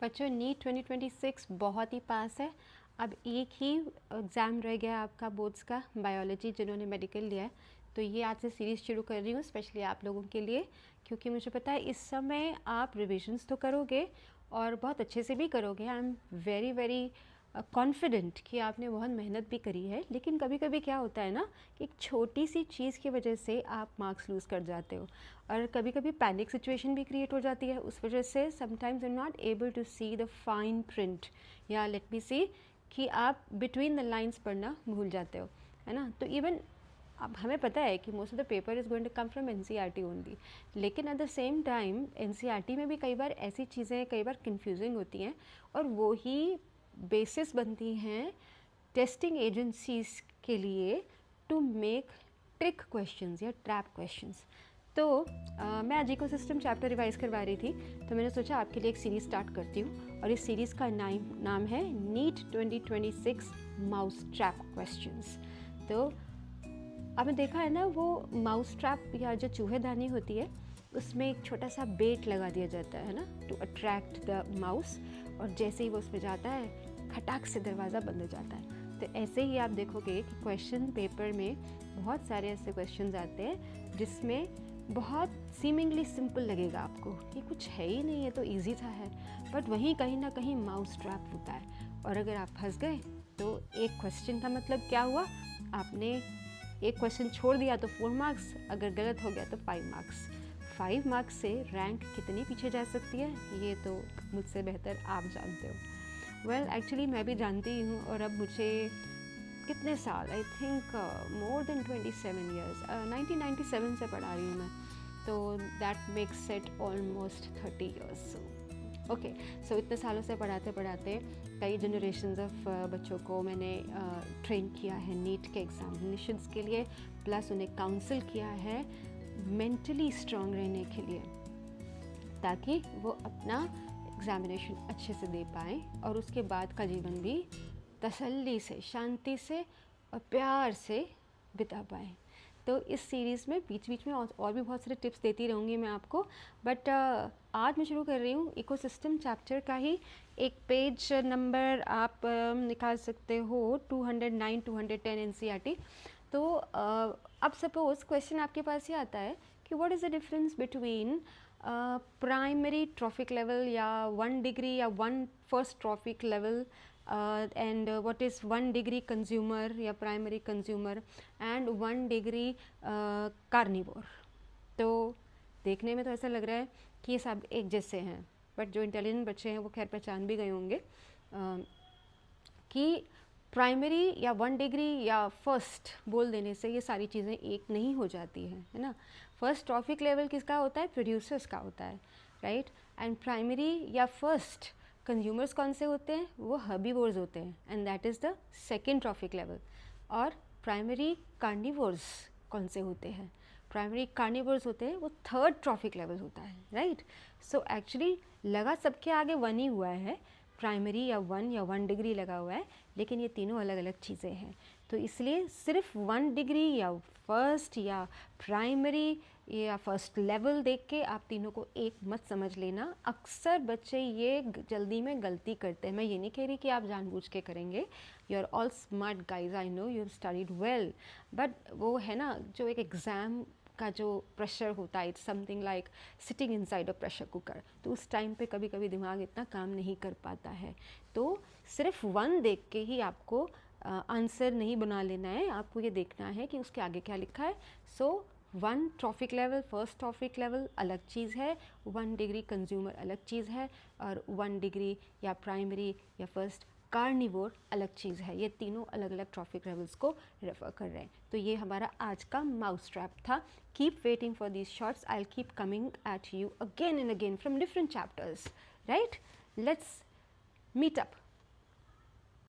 बच्चों नीट 2026 बहुत ही पास है। अब एक ही एग्ज़ाम रह गया आपका बोर्ड्स का, बायोलॉजी जिन्होंने मेडिकल लिया है। तो ये आज से सीरीज़ शुरू कर रही हूँ स्पेशली आप लोगों के लिए, क्योंकि मुझे पता है इस समय आप रिविजन्स तो करोगे और बहुत अच्छे से भी करोगे। I am very very confident कि आपने बहुत मेहनत भी करी है। लेकिन कभी कभी क्या होता है ना कि एक छोटी सी चीज़ की वजह से आप मार्क्स लूज़ कर जाते हो, और कभी कभी पैनिक सिचुएशन भी क्रिएट हो जाती है। उस वजह से sometimes you not able to see the fine print, या लेट मी सी कि आप बिटवीन द लाइन्स पढ़ना भूल जाते हो, है ना। तो इवन अब हमें पता है कि most of the paper is going to come from NCERT only, लेकिन at the same time NCERT में भी कई बार ऐसी चीज़ें कई बार कंफ्यूजिंग होती हैं, और वो ही बेसिस बनती हैं टेस्टिंग एजेंसीज के लिए टू मेक ट्रिक क्वेश्चंस या ट्रैप क्वेश्चंस। तो मैं आज इकोसिस्टम चैप्टर रिवाइज करवा रही थी, तो मैंने सोचा आपके लिए एक सीरीज़ स्टार्ट करती हूँ, और इस सीरीज़ का नाम है नीट 2026 माउस ट्रैप क्वेश्चंस। तो आपने देखा है ना, वो माउस ट्रैप या जो चूहेदानी होती है उसमें एक छोटा सा बेट लगा दिया जाता है ना, टू अट्रैक्ट द माउस, और जैसे ही वो उसमें जाता है खटाक से दरवाज़ा बंद हो जाता है। तो ऐसे ही आप देखोगे कि क्वेश्चन पेपर में बहुत सारे ऐसे क्वेश्चंस आते हैं जिसमें बहुत सीमिंगली सिंपल लगेगा आपको कि कुछ है ही नहीं, है तो इजी सा है, बट वहीं कहीं ना कहीं माउस ट्रैप होता है। और अगर आप फंस गए तो एक क्वेश्चन का मतलब क्या हुआ, आपने एक क्वेश्चन छोड़ दिया तो 4 मार्क्स, अगर गलत हो गया तो 5 मार्क्स। 5 मार्क्स से रैंक कितनी पीछे जा सकती है ये तो मुझसे बेहतर आप जानते हो। वेल एक्चुअली मैं भी जानती हूँ, और अब मुझे कितने साल, I think more than 27 years, 1997 से पढ़ा रही हूँ मैं, तो that makes it almost 30 years. Okay, so इतने सालों से पढ़ाते पढ़ाते कई जनरेशन्स ऑफ बच्चों को मैंने ट्रेन किया है नीट के एग्जामिनेशंस के लिए, प्लस उन्हें काउंसिल किया है मेंटली स्ट्रांग रहने के लिए, ताकि वो अपना एग्ज़ामिनेशन अच्छे से दे पाएँ और उसके बाद का जीवन भी तसल्ली से, शांति से और प्यार से बिता पाएँ। तो इस सीरीज़ में बीच बीच में और भी बहुत सारे टिप्स देती रहूँगी मैं आपको, बट आज मैं शुरू कर रही हूँ इकोसिस्टम चैप्टर का ही। एक पेज नंबर आप निकाल सकते हो 209 210 एनसीईआरटी। तो अब सपोज़ क्वेश्चन आपके पास ये आता है कि what is the difference between primary trophic level या 1 डिग्री या 1 first trophic level, and what is 1 degree consumer या primary consumer and 1 degree carnivore। तो देखने में तो ऐसा लग रहा है कि ये सब एक जैसे हैं, बट जो इंटेलिजेंट बच्चे हैं वो खैर पहचान भी गए होंगे कि प्राइमरी या 1 डिग्री या फर्स्ट बोल देने से ये सारी चीज़ें एक नहीं हो जाती हैं, है ना। फर्स्ट ट्रॉफिक लेवल किसका होता है, प्रोड्यूसर्स का होता है, राइट। एंड प्राइमरी या फर्स्ट कंज्यूमर्स कौन से होते हैं, वो हर्बीवोर्स होते हैं, and that is the second trophic level. और प्राइमरी कार्निवोर्स कौन से होते हैं, प्राइमरी कार्निवोर्स होते हैं, वो थर्ड ट्रॉफिक लेवल होता है, राइट। सो एक्चुअली लगा सबके आगे 1 ही हुआ है, प्राइमरी या 1 डिग्री लगा हुआ है, लेकिन ये तीनों अलग अलग चीज़ें हैं। तो इसलिए सिर्फ 1 डिग्री या फर्स्ट या प्राइमरी या फर्स्ट लेवल देख के आप तीनों को एक मत समझ लेना। अक्सर बच्चे ये जल्दी में गलती करते हैं। मैं ये नहीं कह रही कि आप जानबूझ के करेंगे, you are all smart guys, I know you have studied well, but वो है ना जो एक एग्ज़ाम का जो प्रेशर होता है, it's something like sitting inside a pressure cooker. तो उस टाइम पे कभी कभी दिमाग इतना काम नहीं कर पाता है। तो सिर्फ 1 देख के ही आपको आंसर नहीं बना लेना है, आपको ये देखना है कि उसके आगे क्या लिखा है। सो 1 trophic level, first trophic level अलग चीज़ है, 1 डिग्री कंज्यूमर अलग चीज़ है, और 1 डिग्री या प्राइमरी या फर्स्ट कार्निवोर अलग चीज़ है। ये तीनों अलग अलग ट्रॉफिक लेवल्स को रेफर कर रहे हैं। तो ये हमारा आज का माउस ट्रैप था। Keep waiting for these shorts, I will keep coming at you again and again from different chapters, right. Let's meet up.